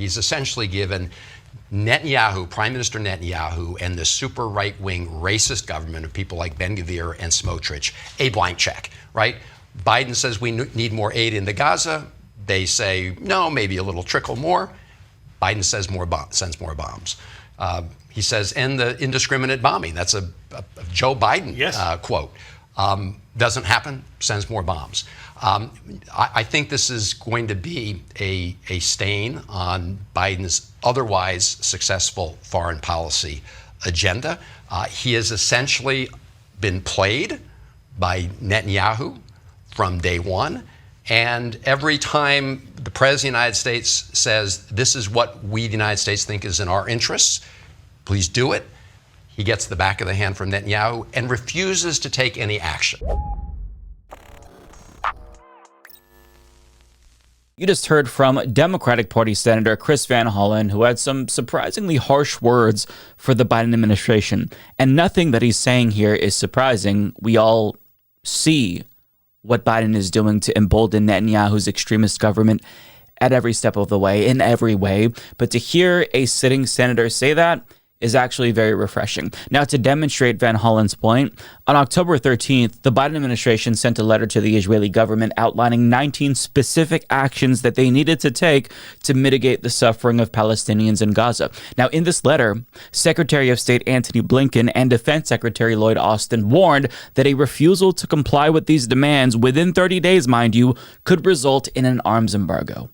He's essentially given Netanyahu, Prime Minister Netanyahu, and the super right-wing racist government of people like Ben-Gvir and Smotrich a blank check, right? Biden says we need more aid into Gaza. They say, no, maybe a little trickle more. Biden says sends more bombs. He says, end the indiscriminate bombing. That's a Joe Biden quote. Doesn't happen, sends more bombs. I think this is going to be a stain on Biden's otherwise successful foreign policy agenda. He has essentially been played by Netanyahu from day one. And every time the President of the United States says, this is what we, the United States, think is in our interests, please do it, he gets the back of the hand from Netanyahu and refuses to take any action. You just heard from Democratic Party Senator Chris Van Hollen, who had some surprisingly harsh words for the Biden administration. And nothing that he's saying here is surprising. We all see what Biden is doing to embolden Netanyahu's extremist government at every step of the way, in every way. But to hear a sitting senator say that is actually very refreshing. Now, to demonstrate Van Hollen's point, on October 13th, the Biden administration sent a letter to the Israeli government outlining 19 specific actions that they needed to take to mitigate the suffering of Palestinians in Gaza. Now, in this letter, Secretary of State Antony Blinken and Defense Secretary Lloyd Austin warned that a refusal to comply with these demands within 30 days, mind you, could result in an arms embargo.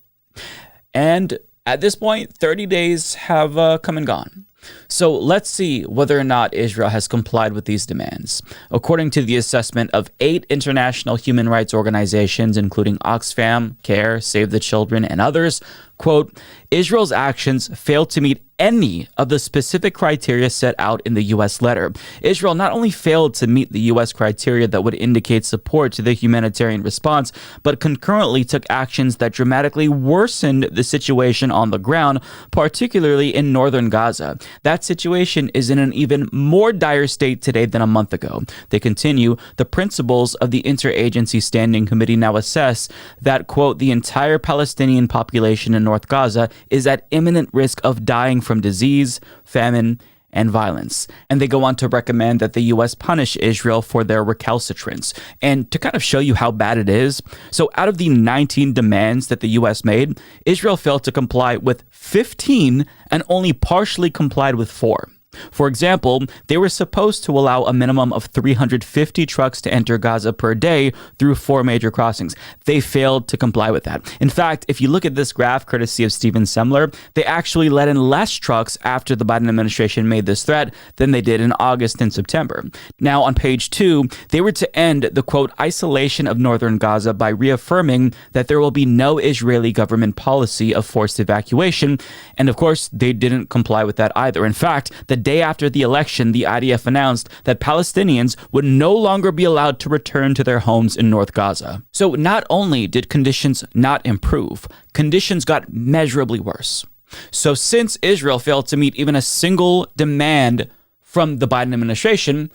And at this point, 30 days have come and gone. So let's see whether or not Israel has complied with these demands. According to the assessment of 8 international human rights organizations, including Oxfam, CARE, Save the Children, and others, quote, Israel's actions failed to meet any of the specific criteria set out in the U.S. letter. Israel not only failed to meet the U.S. criteria that would indicate support to the humanitarian response, but concurrently took actions that dramatically worsened the situation on the ground, particularly in northern Gaza. That situation is in an even more dire state today than a month ago. They continue, the principals of the Interagency Standing Committee now assess that, quote, the entire Palestinian population in North Gaza is at imminent risk of dying from disease, famine, and violence. And they go on to recommend that the U.S. punish Israel for their recalcitrance. And to kind of show you how bad it is, so out of the 19 demands that the U.S. made, Israel failed to comply with 15 and only partially complied with 4. For example, they were supposed to allow a minimum of 350 trucks to enter Gaza per day through 4 major crossings. They failed to comply with that. In fact, if you look at this graph courtesy of Stephen Semler, they actually let in less trucks after the Biden administration made this threat than they did in August and September. Now, on page 2, they were to end the, quote, isolation of northern Gaza by reaffirming that there will be no Israeli government policy of forced evacuation. And of course, they didn't comply with that either. In fact, the day after the election, the IDF announced that Palestinians would no longer be allowed to return to their homes in North Gaza. So not only did conditions not improve, conditions got measurably worse. So since Israel failed to meet even a single demand from the Biden administration,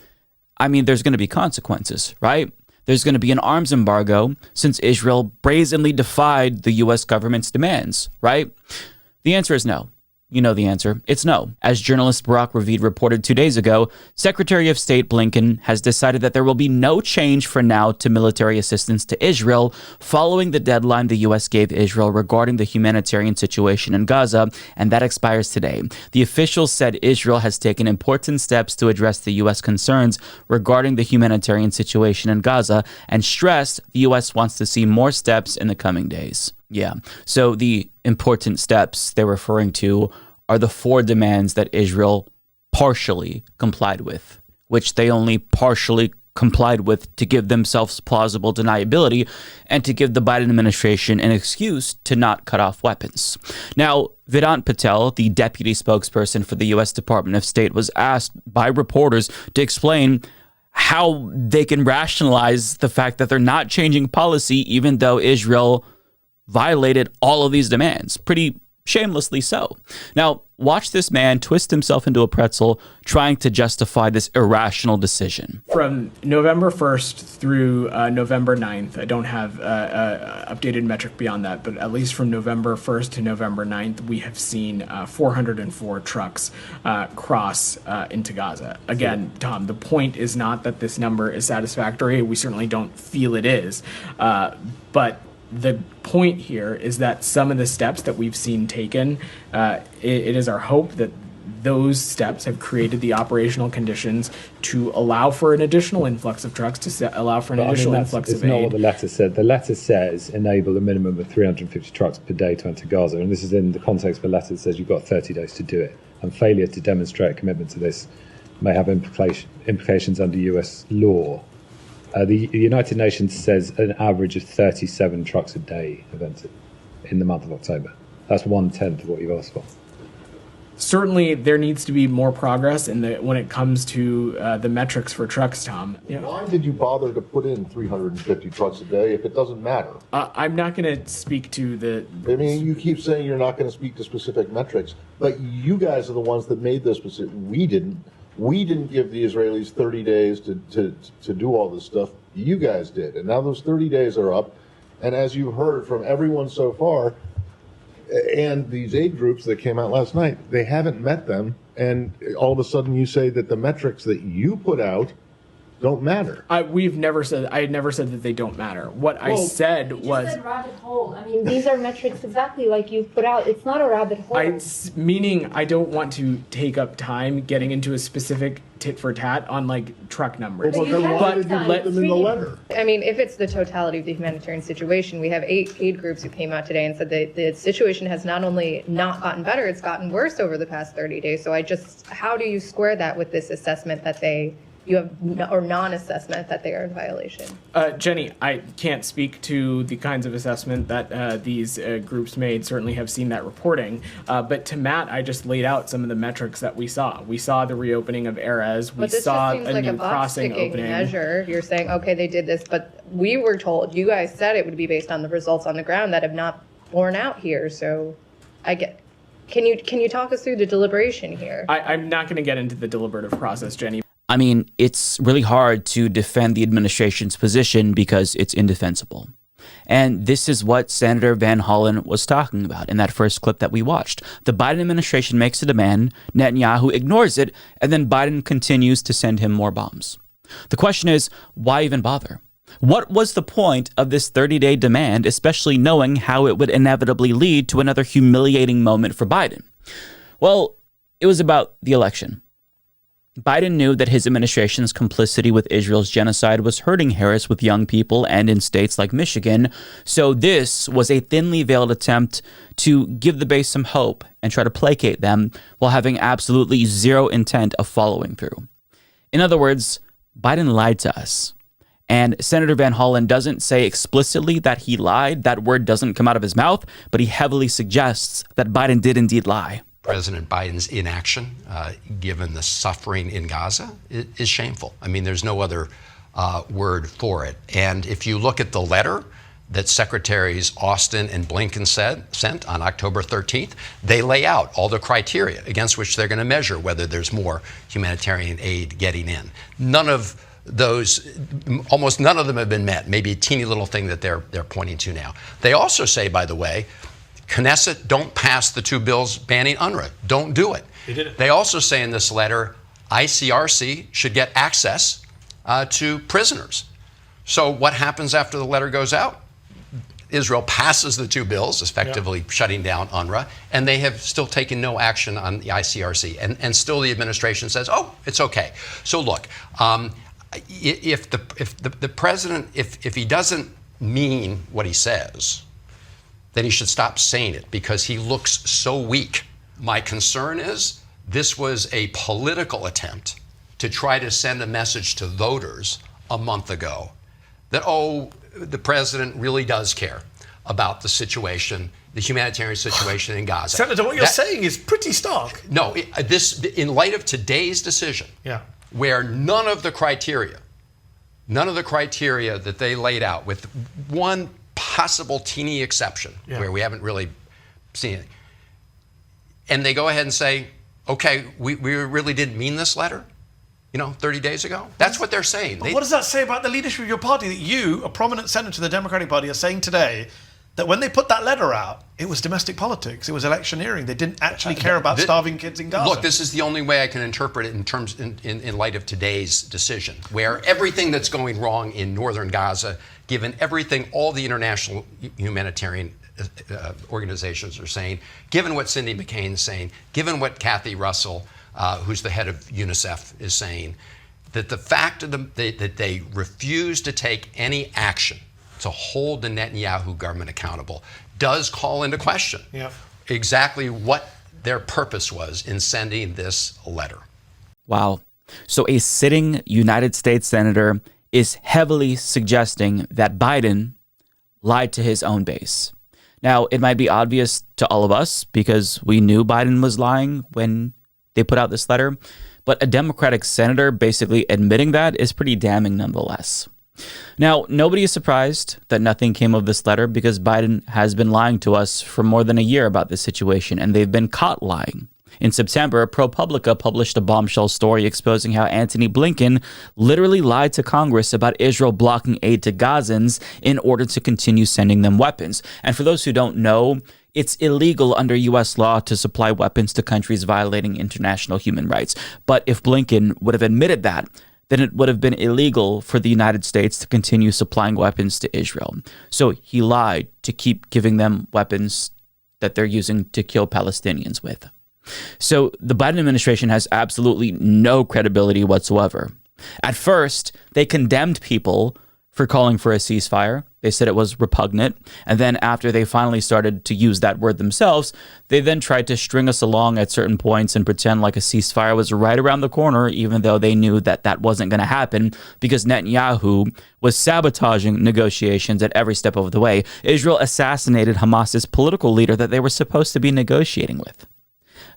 I mean, there's going to be consequences, right? There's going to be an arms embargo since Israel brazenly defied the U.S. government's demands, right? The answer is no. You know the answer. It's no. As journalist Barak Ravid reported 2 days ago, Secretary of State Blinken has decided that there will be no change for now to military assistance to Israel following the deadline the U.S. gave Israel regarding the humanitarian situation in Gaza, and that expires today. The officials said Israel has taken important steps to address the U.S. concerns regarding the humanitarian situation in Gaza and stressed the U.S. wants to see more steps in the coming days. Yeah, so the important steps they're referring to are the 4 demands that Israel partially complied with, which they only partially complied with to give themselves plausible deniability and to give the Biden administration an excuse to not cut off weapons. Now, Vedant Patel, the deputy spokesperson for the U.S. Department of State, was asked by reporters to explain how they can rationalize the fact that they're not changing policy even though Israel violated all of these demands. Pretty shamelessly so. Now, watch this man twist himself into a pretzel trying to justify this irrational decision. From November 1st through November 9th, I don't have updated metric beyond that, but at least from November 1st to November 9th, we have seen 404 trucks cross into Gaza. Again, Tom, the point is not that this number is satisfactory. We certainly don't feel it is. But the point here is that some of the steps that we've seen taken, it is our hope that those steps have created the operational conditions to allow for an additional influx of trucks, to allow for an additional influx of aid. It's not what the letter said. The letter says enable a minimum of 350 trucks per day to enter Gaza. And this is in the context of a letter that says you've got 30 days to do it. And failure to demonstrate a commitment to this may have implications under US law. The United Nations says an average of 37 trucks a day have entered in the month of October. That's 1/10 of what you've asked for. Certainly, there needs to be more progress when it comes to the metrics for trucks, Tom. Why did you bother to put in 350 trucks a day if it doesn't matter? I'm not going to speak to the... I mean, you keep saying you're not going to speak to specific metrics, but you guys are the ones that made those specific. We didn't. We didn't give the Israelis 30 days to do all this stuff. You guys did. And now those 30 days are up. And as you've heard from everyone so far, and these aid groups that came out last night, they haven't met them. And all of a sudden you say that the metrics that you put out don't matter. I had never said that they don't matter. What I said was... You said rabbit hole. I mean, these are metrics exactly like you've put out. It's not a rabbit hole. Meaning I don't want to take up time getting into a specific tit for tat on like truck numbers. Well, then why did you let them in the letter? I mean, if it's the totality of the humanitarian situation, we have 8 aid groups who came out today and said that the situation has not only not gotten better, it's gotten worse over the past 30 days. So how do you square that with this assessment that or non-assessment that they are in violation? Jenny, I can't speak to the kinds of assessment that these groups made. Certainly have seen that reporting. But to Matt, I just laid out some of the metrics that we saw. We saw the reopening of Erez. We saw a new crossing opening. Measure. You're saying, okay, they did this, but we were told, you guys said it would be based on the results on the ground that have not borne out here. So can you talk us through the deliberation here? I'm not going to get into the deliberative process, Jenny. I mean, it's really hard to defend the administration's position because it's indefensible. And this is what Senator Van Hollen was talking about in that first clip that we watched. The Biden administration makes a demand, Netanyahu ignores it, and then Biden continues to send him more bombs. The question is, why even bother? What was the point of this 30-day demand, especially knowing how it would inevitably lead to another humiliating moment for Biden? Well, it was about the election. Biden knew that his administration's complicity with Israel's genocide was hurting Harris with young people and in states like Michigan, so this was a thinly veiled attempt to give the base some hope and try to placate them while having absolutely zero intent of following through. In other words, Biden lied to us. And Senator Van Hollen doesn't say explicitly that he lied. That word doesn't come out of his mouth, but he heavily suggests that Biden did indeed lie. President Biden's inaction, given the suffering in Gaza, is shameful. I mean, there's no other word for it. And if you look at the letter that Secretaries Austin and Blinken sent on October 13th, they lay out all the criteria against which they're going to measure whether there's more humanitarian aid getting in. Almost none of them have been met. Maybe a teeny little thing that they're pointing to now. They also say, by the way, Knesset, don't pass the 2 bills banning UNRWA. Don't do it. They did it. They also say in this letter, ICRC should get access to prisoners. So what happens after the letter goes out? Israel passes the 2 bills, effectively shutting down UNRWA, and they have still taken no action on the ICRC. And still the administration says, oh, it's okay. So look, if the president, if he doesn't mean what he says, then he should stop saying it because he looks so weak. My concern is this was a political attempt to try to send a message to voters a month ago that, the president really does care about the situation, the humanitarian situation in Gaza. Senator, what you're saying is pretty stark. No, in light of today's decision, where none of the criteria that they laid out, with one possible teeny exception where we haven't really seen it, and they go ahead and say, okay, we really didn't mean this letter, 30 days ago. That's what they're saying. But what does that say about the leadership of your party, that you, a prominent senator of the Democratic Party, are saying today that when they put that letter out, it was domestic politics, it was electioneering. They didn't actually care about starving kids in Gaza. Look, this is the only way I can interpret it in light of today's decision, where everything that's going wrong in northern Gaza, given everything all the international humanitarian organizations are saying, given what Cindy McCain is saying, given what Kathy Russell, who's the head of UNICEF, is saying, that the fact that they refuse to take any action to hold the Netanyahu government accountable does call into question exactly what their purpose was in sending this letter. Wow. So a sitting United States senator is heavily suggesting that Biden lied to his own base. Now, it might be obvious to all of us because we knew Biden was lying when they put out this letter, but a Democratic senator basically admitting that is pretty damning nonetheless. Now, nobody is surprised that nothing came of this letter because Biden has been lying to us for more than a year about this situation, and they've been caught lying. In September, ProPublica published a bombshell story exposing how Antony Blinken literally lied to Congress about Israel blocking aid to Gazans in order to continue sending them weapons. And for those who don't know, it's illegal under U.S. law to supply weapons to countries violating international human rights. But if Blinken would have admitted that, then it would have been illegal for the United States to continue supplying weapons to Israel. So he lied to keep giving them weapons that they're using to kill Palestinians with. So the Biden administration has absolutely no credibility whatsoever. At first, they condemned people for calling for a ceasefire. They said it was repugnant. And then after they finally started to use that word themselves, they then tried to string us along at certain points and pretend like a ceasefire was right around the corner, even though they knew that that wasn't going to happen because Netanyahu was sabotaging negotiations at every step of the way. Israel assassinated Hamas's political leader that they were supposed to be negotiating with.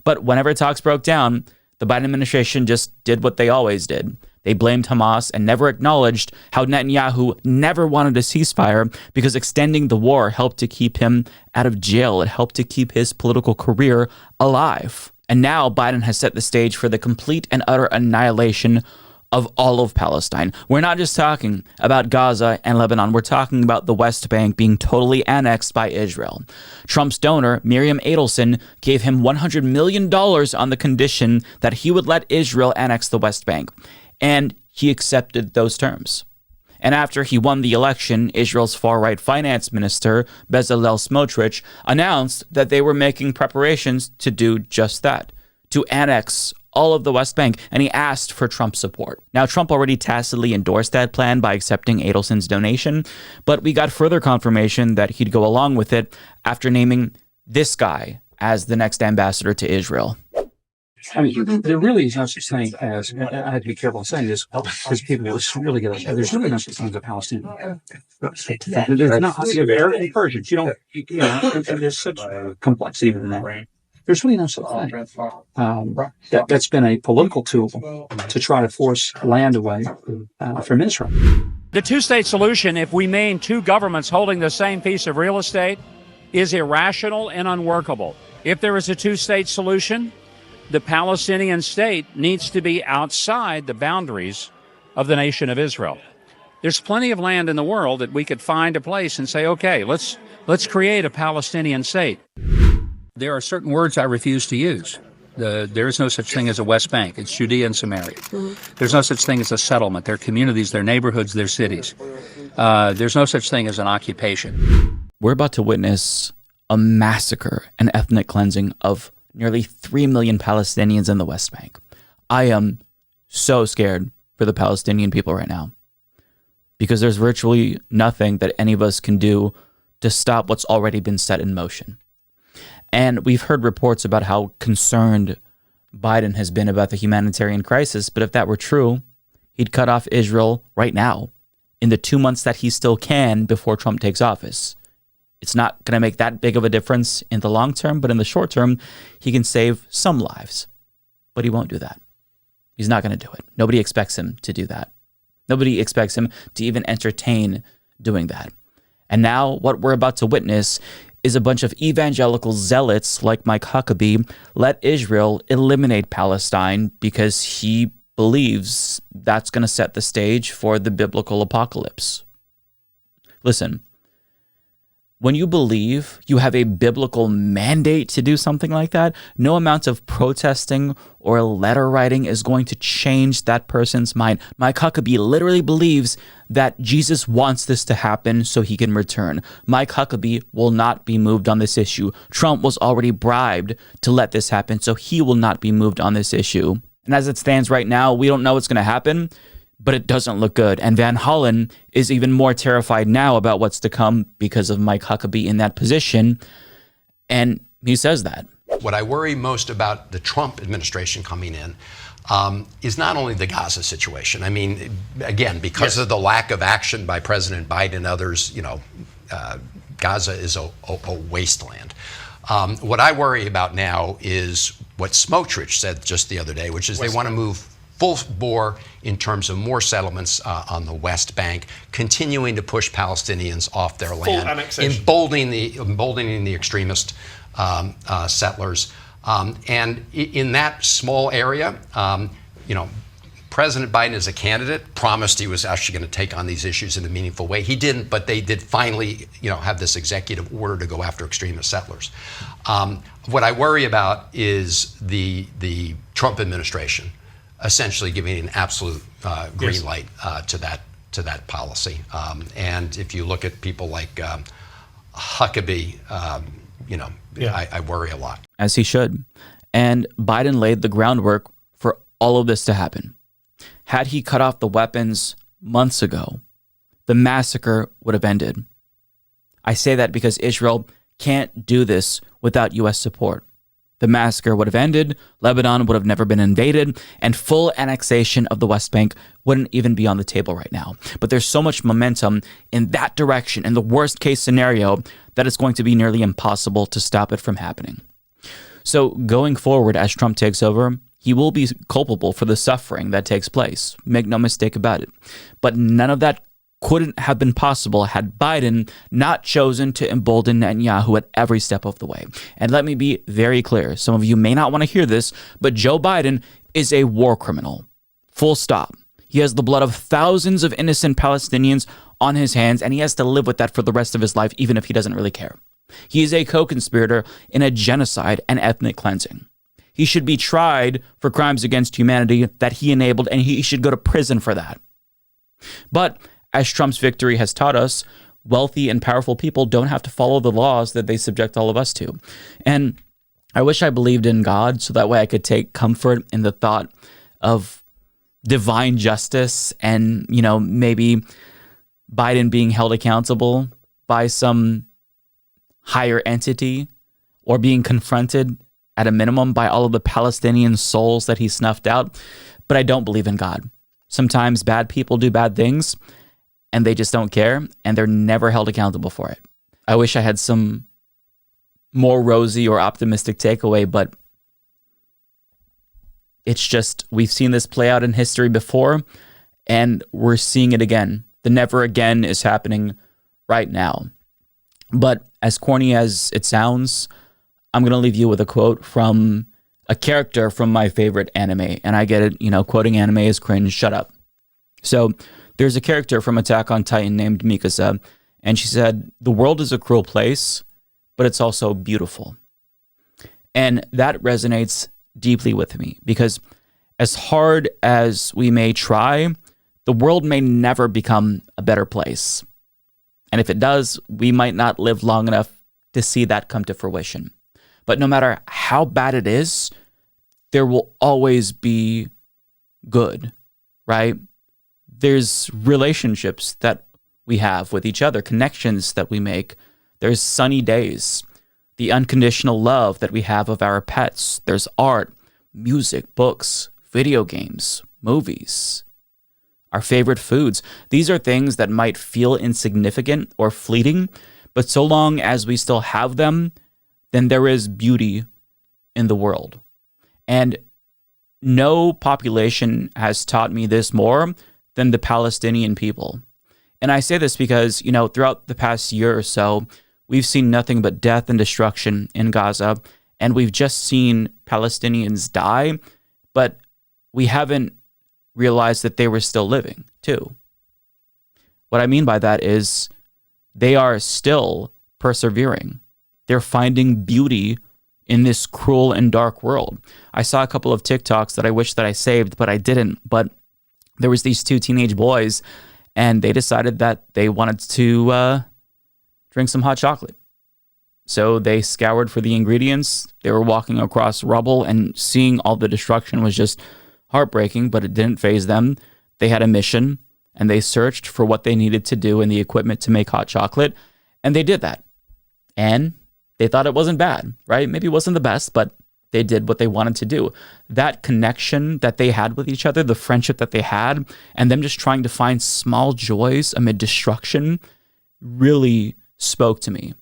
But whenever talks broke down, the Biden administration just did what they always did. They blamed Hamas and never acknowledged how Netanyahu never wanted a ceasefire because extending the war helped to keep him out of jail. It helped to keep his political career alive. And now Biden has set the stage for the complete and utter annihilation of all of Palestine. We're not just talking about Gaza and Lebanon. We're talking about the West Bank being totally annexed by Israel. Trump's donor, Miriam Adelson, gave him $100 million on the condition that he would let Israel annex the West Bank. And he accepted those terms. And after he won the election, Israel's far-right finance minister, Bezalel Smotrich, announced that they were making preparations to do just that, to annex all of the West Bank, and he asked for Trump's support. Now, Trump already tacitly endorsed that plan by accepting Adelson's donation, but we got further confirmation that he'd go along with it after naming this guy as the next ambassador to Israel. I mean, there really is no such thing as, I have to be careful in saying this because people will really get upset. There's really no such thing as a Palestinian. There's not. Arab and Persians, you know, and there's such complexity within that. There's really no such thing. That's been a political tool to try to force land away from Israel. The two-state solution, if we mean two governments holding the same piece of real estate, is irrational and unworkable. If there is a two-state solution, the Palestinian state needs to be outside the boundaries of the nation of Israel. There's plenty of land in the world that we could find a place and say, okay, let's create a Palestinian state. There are certain words I refuse to use. There is no such thing as a West Bank. It's Judea and Samaria. There's no such thing as a settlement. They're communities, they're neighborhoods, they're cities. There's no such thing as an occupation. We're about to witness a massacre and ethnic cleansing of nearly 3 million Palestinians in the West Bank. I am so scared for the Palestinian people right now because there's virtually nothing that any of us can do to stop what's already been set in motion. And we've heard reports about how concerned Biden has been about the humanitarian crisis, but if that were true, he'd cut off Israel right now in the 2 months that he still can before Trump takes office. It's not going to make that big of a difference in the long term, but in the short term, he can save some lives. But he won't do that. He's not going to do it. Nobody expects him to do that. Nobody expects him to even entertain doing that. And now what we're about to witness is a bunch of evangelical zealots like Mike Huckabee let Israel eliminate Palestine because he believes that's going to set the stage for the biblical apocalypse. Listen, when you believe you have a biblical mandate to do something like that, no amount of protesting or letter writing is going to change that person's mind. Mike Huckabee literally believes that Jesus wants this to happen so he can return. Mike Huckabee will not be moved on this issue. Trump was already bribed to let this happen, so he will not be moved on this issue. And as it stands right now, we don't know what's going to happen, but it doesn't look good. And Van Hollen is even more terrified now about what's to come because of Mike Huckabee in that position. And he says that. What I worry most about the Trump administration coming in is not only the Gaza situation. I mean, again, because of the lack of action by President Biden and others, Gaza is a wasteland. What I worry about now is what Smotrich said just the other day, which is they want to move full bore in terms of more settlements on the West Bank, continuing to push Palestinians off their land, emboldening the extremist settlers. And in that small area, President Biden as a candidate promised he was actually going to take on these issues in a meaningful way. He didn't, but they did finally, have this executive order to go after extremist settlers. What I worry about is the Trump administration essentially giving an absolute green light to that policy. And if you look at people like Huckabee, I worry a lot. As he should. And Biden laid the groundwork for all of this to happen. Had he cut off the weapons months ago, the massacre would have ended. I say that because Israel can't do this without U.S. support. The massacre would have ended, Lebanon would have never been invaded, and full annexation of the West Bank wouldn't even be on the table right now. But there's so much momentum in that direction, in the worst case scenario, that it's going to be nearly impossible to stop it from happening. So going forward, as Trump takes over, he will be culpable for the suffering that takes place. Make no mistake about it. But none of that couldn't have been possible had Biden not chosen to embolden Netanyahu at every step of the way. And let me be very clear. Some of you may not want to hear this, but Joe Biden is a war criminal. Full stop. He has the blood of thousands of innocent Palestinians on his hands, and he has to live with that for the rest of his life, even if he doesn't really care. He is a co-conspirator in a genocide and ethnic cleansing. He should be tried for crimes against humanity that he enabled, and he should go to prison for that. But as Trump's victory has taught us, wealthy and powerful people don't have to follow the laws that they subject all of us to. And I wish I believed in God so that way I could take comfort in the thought of divine justice and, maybe Biden being held accountable by some higher entity or being confronted at a minimum by all of the Palestinian souls that he snuffed out. But I don't believe in God. Sometimes bad people do bad things and they just don't care and they're never held accountable for it. I wish I had some more rosy or optimistic takeaway, but it's just, we've seen this play out in history before and we're seeing it again. The never again is happening right now. But as corny as it sounds, I'm going to leave you with a quote from a character from my favorite anime. And I get it, quoting anime is cringe. Shut up. So there's a character from Attack on Titan named Mikasa, and she said, "The world is a cruel place, but it's also beautiful." And that resonates deeply with me because as hard as we may try, the world may never become a better place. And if it does, we might not live long enough to see that come to fruition. But no matter how bad it is, there will always be good, right? There's relationships that we have with each other, connections that we make. There's sunny days, the unconditional love that we have of our pets. There's art, music, books, video games, movies, our favorite foods. These are things that might feel insignificant or fleeting, but so long as we still have them, then there is beauty in the world. And no population has taught me this more than the Palestinian people. And I say this because, throughout the past year or so, we've seen nothing but death and destruction in Gaza, and we've just seen Palestinians die, but we haven't realized that they were still living, too. What I mean by that is they are still persevering. They're finding beauty in this cruel and dark world. I saw a couple of TikToks that I wish that I saved, but I didn't. But there was these two teenage boys, and they decided that they wanted to drink some hot chocolate. So they scoured for the ingredients. They were walking across rubble, and seeing all the destruction was just heartbreaking, but it didn't faze them. They had a mission, and they searched for what they needed to do and the equipment to make hot chocolate, and they did that. And they thought it wasn't bad, right? Maybe it wasn't the best, but they did what they wanted to do. That connection that they had with each other, the friendship that they had, and them just trying to find small joys amid destruction really spoke to me.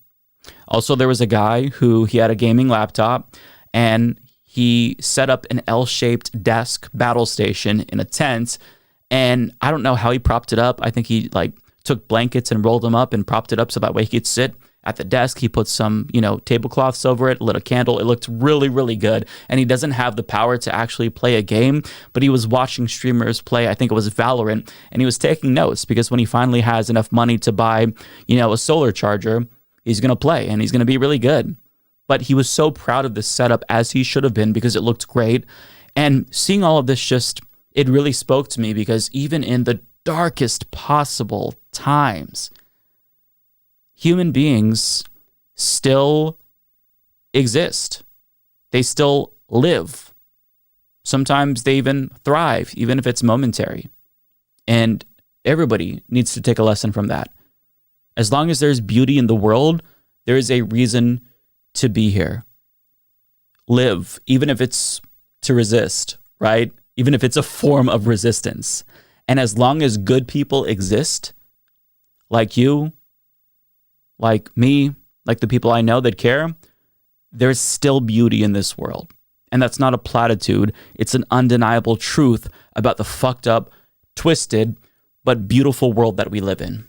Also, there was a guy who he had a gaming laptop, and he set up an L-shaped desk battle station in a tent, and I don't know how he propped it up. I think he took blankets and rolled them up and propped it up so that way he could sit at the desk. He put some, tablecloths over it, lit a candle. It looked really, really good. And he doesn't have the power to actually play a game, but he was watching streamers play, I think it was Valorant, and he was taking notes because when he finally has enough money to buy, a solar charger, he's going to play and he's going to be really good. But he was so proud of this setup, as he should have been, because it looked great. And seeing all of this it really spoke to me, because even in the darkest possible times, human beings still exist. They still live. Sometimes they even thrive, even if it's momentary. And everybody needs to take a lesson from that. As long as there's beauty in the world, there is a reason to be here. Live, even if it's to resist, right? Even if it's a form of resistance. And as long as good people exist, like you, like me, like the people I know that care, there's still beauty in this world. And that's not a platitude. It's an undeniable truth about the fucked up, twisted, but beautiful world that we live in.